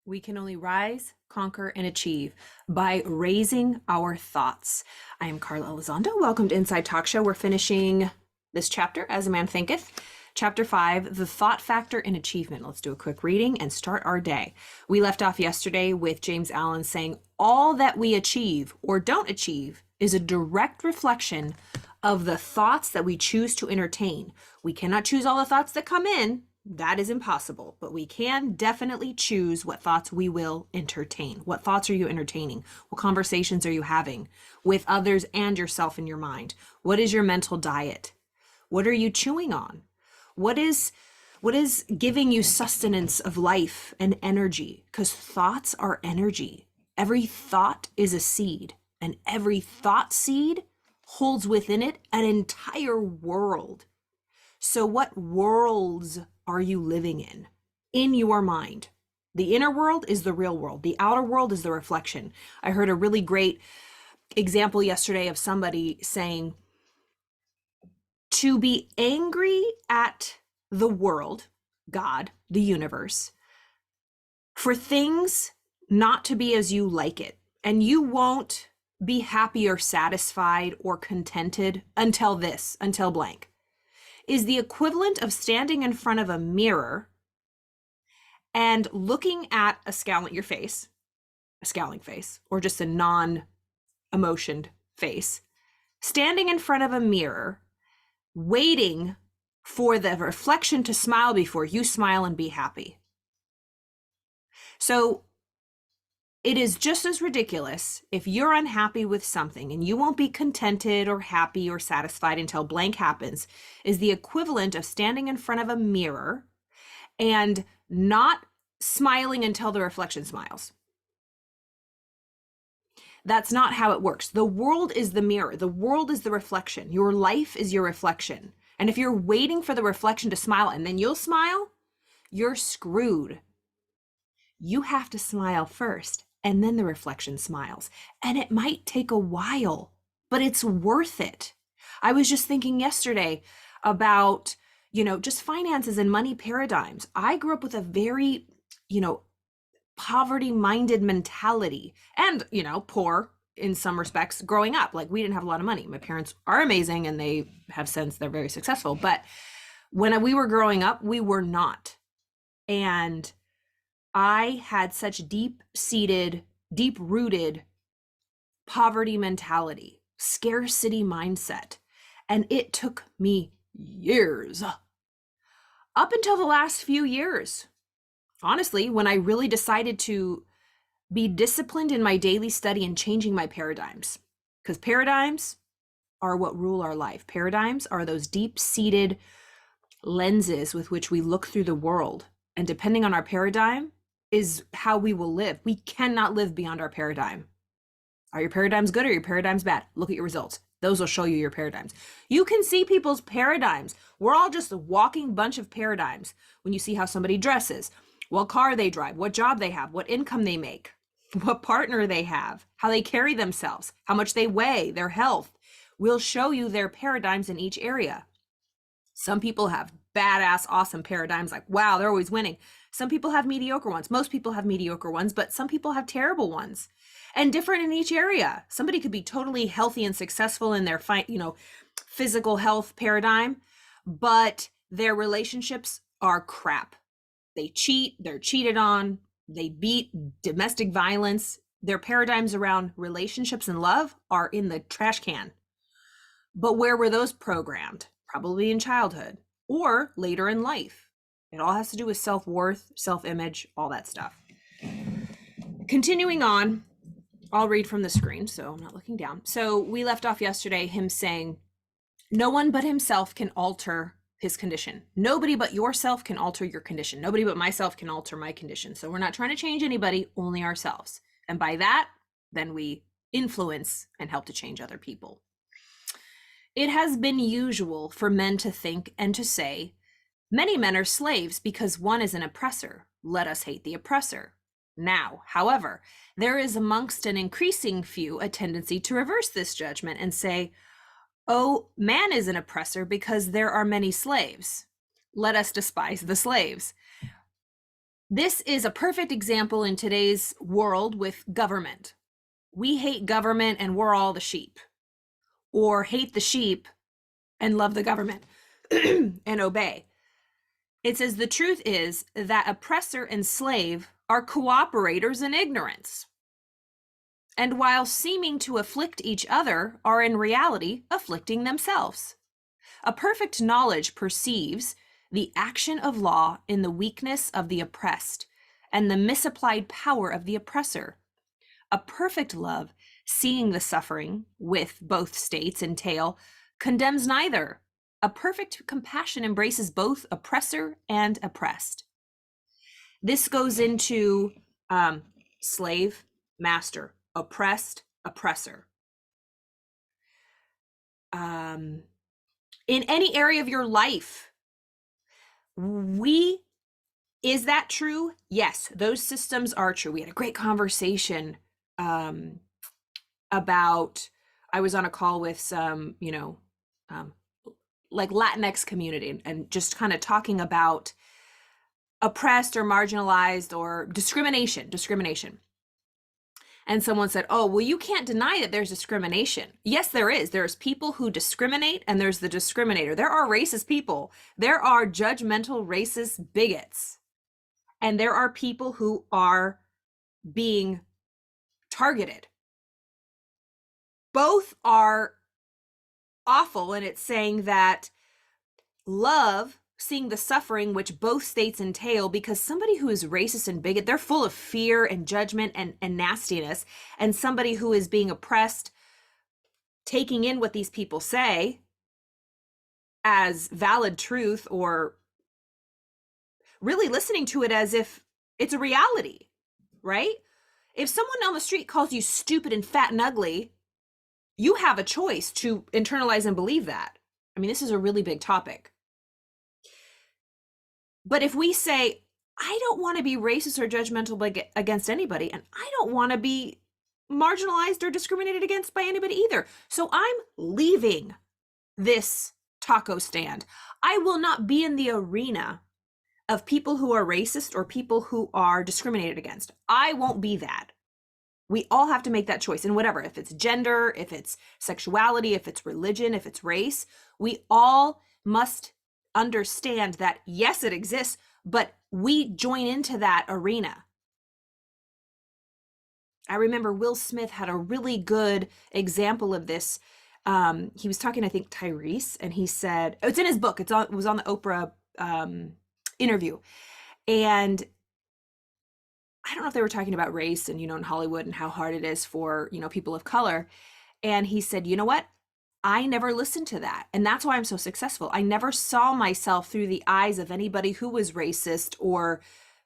We can only rise, conquer, and achieve by raising our thoughts. I am Carla Elizondo. Welcome to Inside Talk Show. We're finishing this chapter, As a Man Thinketh. Chapter 5, The Thought Factor in Achievement. Let's do a quick reading and start our day. We left off yesterday with James Allen saying, all that we achieve or don't achieve is a direct reflection of the thoughts that we choose to entertain. We cannot choose all the thoughts that come in. That is impossible, but we can definitely choose what thoughts we will entertain. What thoughts are you entertaining? What conversations are you having with others and yourself in your mind? What is your mental diet? What are you chewing on? What is giving you sustenance of life and energy? Because thoughts are energy. Every thought is a seed, and every thought seed holds within it an entire world. So what worlds are you living in your mind? The inner world is the real world. The outer world is the reflection. I heard a really great example yesterday of somebody saying, to be angry at the world, God, the universe, for things not to be as you like it, and you won't be happy or satisfied or contented until blank, is the equivalent of standing in front of a mirror and looking at a scowling face, or just a non-emotioned face, standing in front of a mirror, waiting for the reflection to smile before you smile and be happy. So it is just as ridiculous if you're unhappy with something and you won't be contented or happy or satisfied until blank happens, is the equivalent of standing in front of a mirror and not smiling until the reflection smiles. That's not how it works. The world is the mirror. The world is the reflection. Your life is your reflection. And if you're waiting for the reflection to smile and then you'll smile, you're screwed. You have to smile first, and then the reflection smiles. And it might take a while, but it's worth it. I was just thinking yesterday about, just finances and money paradigms. I grew up with a very, poverty-minded mentality and, poor in some respects growing up. Like, we didn't have a lot of money. My parents are amazing and they have since, they're very successful. But when we were growing up, we were not. And I had such deep-seated, deep-rooted poverty mentality, scarcity mindset. And it took me years, up until the last few years. Honestly, when I really decided to be disciplined in my daily study and changing my paradigms, because paradigms are what rule our life. Paradigms are those deep-seated lenses with which we look through the world. And depending on our paradigm is how we will live. We cannot live beyond our paradigm. Are your paradigms good or your paradigms bad? Look at your results. Those will show you your paradigms. You can see people's paradigms. We're all just a walking bunch of paradigms. When you see how somebody dresses, what car they drive, what job they have, what income they make, what partner they have, how they carry themselves, how much they weigh, their health, will show you their paradigms in each area. Some people have badass, awesome paradigms like, wow, they're always winning. Some people have mediocre ones. Most people have mediocre ones, but some people have terrible ones, and different in each area. Somebody could be totally healthy and successful in their physical health paradigm, but their relationships are crap. They cheat, they're cheated on, they beat, domestic violence. Their paradigms around relationships and love are in the trash can. But where were those programmed? Probably in childhood or later in life. It all has to do with self-worth, self-image, all that stuff. Continuing on, I'll read from the screen, so I'm not looking down. So we left off yesterday him saying, no one but himself can alter his condition. Nobody but yourself can alter your condition. Nobody but myself can alter my condition. So we're not trying to change anybody, only ourselves. And by that, then we influence and help to change other people. It has been usual for men to think and to say, many men are slaves because one is an oppressor. Let us hate the oppressor. Now, however, there is amongst an increasing few a tendency to reverse this judgment and say, oh, man is an oppressor because there are many slaves. Let us despise the slaves. This is a perfect example in today's world with government. We hate government and we're all the sheep, or hate the sheep and love the government and obey. It says the truth is that oppressor and slave are cooperators in ignorance, and while seeming to afflict each other, are in reality afflicting themselves. A perfect knowledge perceives the action of law in the weakness of the oppressed and the misapplied power of the oppressor. A perfect love, seeing the suffering with both states entail, condemns neither. A perfect compassion embraces both oppressor and oppressed. This goes into slave, master, oppressed, oppressor. In any area of your life, is that true? Yes, those systems are true. We had a great conversation about, I was on a call with some, like Latinx community, and just kind of talking about oppressed or marginalized or discrimination. And someone said, oh, well, you can't deny that there's discrimination. Yes, there is. There's people who discriminate and there's the discriminator. There are racist people. There are judgmental racist bigots. And there are people who are being targeted. Both are awful, and it's saying that love, seeing the suffering which both states entail, because somebody who is racist and bigot, they're full of fear and judgment and nastiness, and somebody who is being oppressed, taking in what these people say as valid truth, or really listening to it as if it's a reality, right? If someone on the street calls you stupid and fat and ugly, you have a choice to internalize and believe that. I mean, this is a really big topic. But if we say, I don't want to be racist or judgmental against anybody, and I don't want to be marginalized or discriminated against by anybody either, so I'm leaving this taco stand. I will not be in the arena of people who are racist or people who are discriminated against. I won't be that. We all have to make that choice. And whatever, if it's gender, if it's sexuality, if it's religion, if it's race, we all must understand that, yes, it exists, but we join into that arena. I remember Will Smith had a really good example of this. He was talking, I think, Tyrese, and he said, it's in his book. It was on the Oprah interview. And I don't know if they were talking about race and, in Hollywood and how hard it is for, people of color. And he said, you know what? I never listened to that. And that's why I'm so successful. I never saw myself through the eyes of anybody who was racist or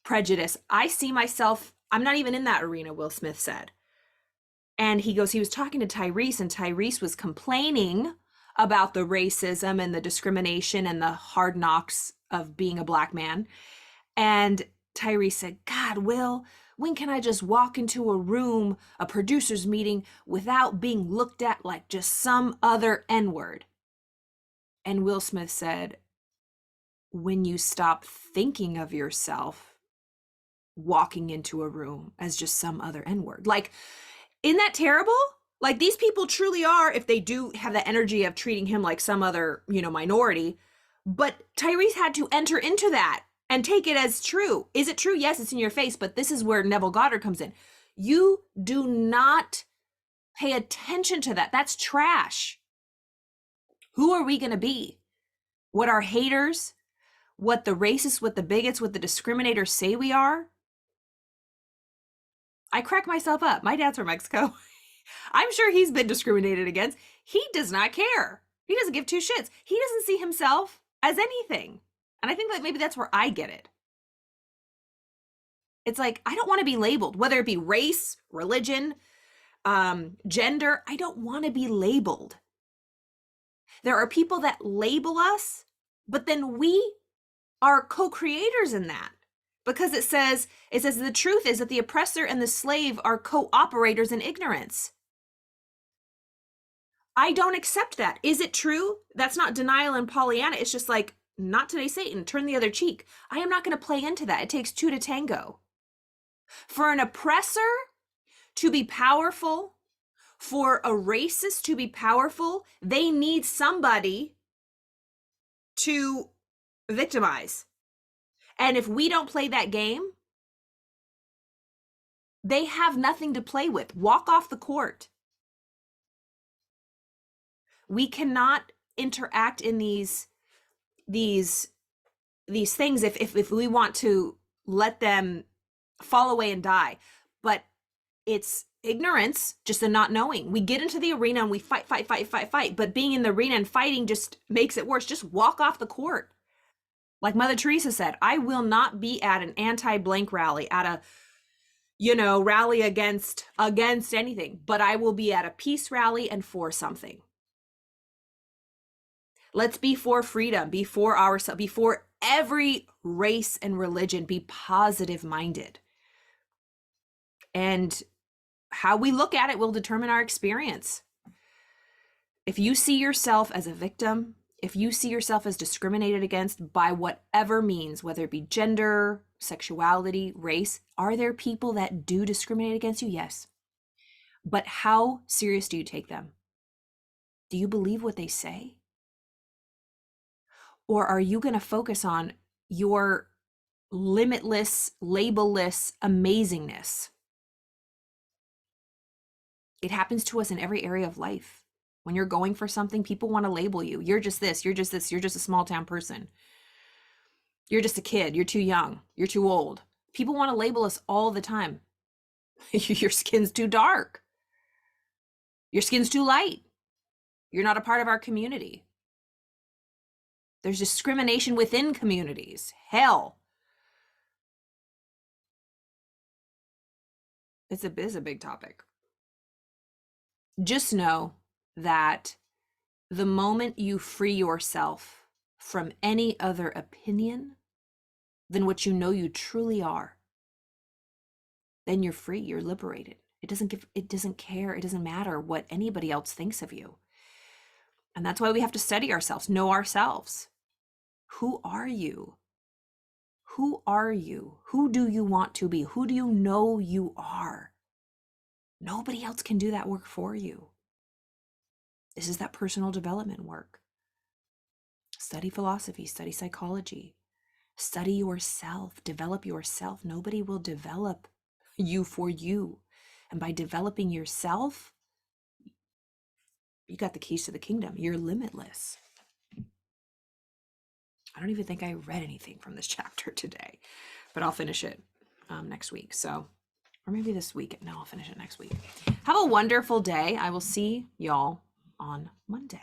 prejudiced. I see myself, I'm not even in that arena, Will Smith said. And he goes, he was talking to Tyrese, and Tyrese was complaining about the racism and the discrimination and the hard knocks of being a Black man. And Tyrese said, God, Will, when can I just walk into a room, a producer's meeting, without being looked at like just some other N-word? And Will Smith said, when you stop thinking of yourself walking into a room as just some other N-word. Like, isn't that terrible? Like, these people truly are, if they do have the energy of treating him like some other, minority. But Tyrese had to enter into that and take it as true. Is it true? Yes, it's in your face, but this is where Neville Goddard comes in. You do not pay attention to that. That's trash. Who are we going to be? What our haters, what the racists, what the bigots, what the discriminators say we are? I crack myself up. My dad's from Mexico. I'm sure he's been discriminated against. He does not care. He doesn't give two shits. He doesn't see himself as anything. And I think that maybe that's where I get it. It's like, I don't want to be labeled, whether it be race, religion, gender. I don't want to be labeled. There are people that label us, but then we are co-creators in that. Because it says the truth is that the oppressor and the slave are cooperators in ignorance. I don't accept that. Is it true? That's not denial and Pollyanna. It's just like, not today, Satan, turn the other cheek. I am not going to play into that. It takes two to tango. For an oppressor to be powerful, for a racist to be powerful, they need somebody to victimize. And if we don't play that game, they have nothing to play with. Walk off the court. We cannot interact in these things if we want to let them fall away and die. But it's ignorance, just the not knowing. We get into the arena and we fight. But being in the arena and fighting just makes it worse. Just walk off the court. Like Mother Teresa said, I will not be at an anti-blank rally, at a, rally against anything, but I will be at a peace rally and for something. Let's be for freedom, be for ourselves, be for every race and religion, be positive minded. And how we look at it will determine our experience. If you see yourself as a victim, if you see yourself as discriminated against by whatever means, whether it be gender, sexuality, race, are there people that do discriminate against you? Yes. But how serious do you take them? Do you believe what they say? Or are you going to focus on your limitless, labelless amazingness? It happens to us in every area of life. When you're going for something, people want to label you. You're just this, you're just this, you're just a small town person. You're just a kid, you're too young, you're too old. People want to label us all the time. Your skin's too dark. Your skin's too light. You're not a part of our community. There's discrimination within communities. Hell. It's a big topic. Just know that the moment you free yourself from any other opinion than what you know you truly are, then you're free, you're liberated. It doesn't care, it doesn't matter what anybody else thinks of you. And that's why we have to study ourselves, know ourselves. Who are you? Who are you? Who do you want to be? Who do you know you are? Nobody else can do that work for you. This is that personal development work. Study philosophy, study psychology, study yourself, develop yourself. Nobody will develop you for you. And by developing yourself, you got the keys to the kingdom. You're limitless. I don't even think I read anything from this chapter today, but I'll finish it next week. So, or maybe this week. No, I'll finish it next week. Have a wonderful day. I will see y'all on Monday.